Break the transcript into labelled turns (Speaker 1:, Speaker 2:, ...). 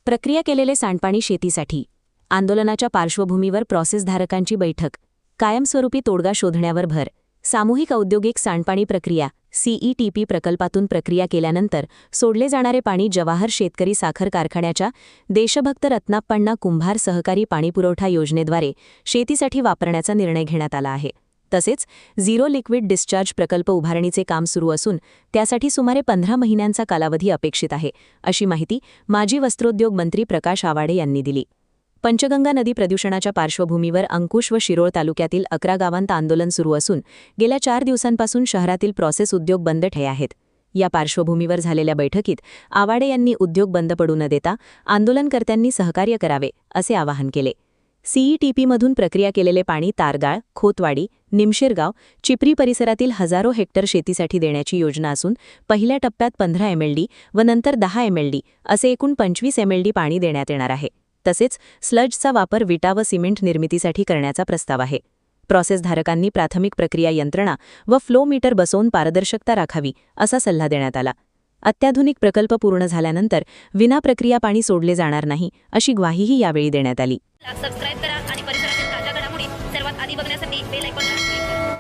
Speaker 1: प्रक्रिया केलेले सांडपाणी शेतीसाठी आंदोलनाच्या पार्श्वभूमीवर प्रोसेसधारकांची बैठक, कायमस्वरूपी तोडगा शोधण्यावर भर. सामूहिक औद्योगिक सांडपाणी प्रक्रिया सीईटीपी प्रकल्पातून प्रक्रिया केल्यानंतर सोडले जाणारे पाणी जवाहर शेतकरी साखर कारखान्याच्या देशभक्त रत्नाप्पण्णा कुंभार सहकारी पाणीपुरवठा योजनेद्वारे शेतीसाठी वापरण्याचा निर्णय घेण्यात आला आहे. तसेच झिरो लिक्विड डिस्चार्ज प्रकल्प उभारणीचे काम सुरू असून त्यासाठी सुमारे 15 महिन्यांचा कालावधी अपेक्षित आहे, अशी माहिती माजी वस्त्रोद्योग मंत्री प्रकाश आवाडे यांनी दिली. पंचगंगा नदी प्रदूषणाच्या पार्श्वभूमीवर अंकुश व शिरोळ तालुक्यातील 11 गावांत आंदोलन सुरू असून गेल्या 4 दिवसांपासून शहरातील प्रोसेस उद्योग बंद ठेवले आहेत. या पार्श्वभूमीवर झालेल्या बैठकीत आवाडे यांनी उद्योग बंद पडू न देता आंदोलनकर्त्यांनी सहकार्य करावे, असे आवाहन केले. सीईटीपीमधून प्रक्रिया केलेले पाणी तारगाळ, खोतवाडी, निमशिरगाव, चिपरी परिसरातील हजारो हेक्टर शेतीसाठी देण्याची योजना असून पहिल्या टप्प्यात 15 एमएलडी व नंतर 10 एमएलडी असे एकूण 25 एमएलडी पाणी देण्यात येणार आहे. तसेच स्लजचा वापर विटा व सिमेंट निर्मितीसाठी करण्याचा प्रस्ताव आहे. प्रोसेसधारकांनी प्राथमिक प्रक्रिया यंत्रणा व फ्लो मीटर बसवून पारदर्शकता राखावी, असा सल्ला देण्यात आला. अत्याधुनिक प्रकल्प पूर्ण झाल्यानंतर विना प्रक्रिया पाणी सोडले जाणार नाही, अशी ग्वाहीही यावेळी देण्यात आली.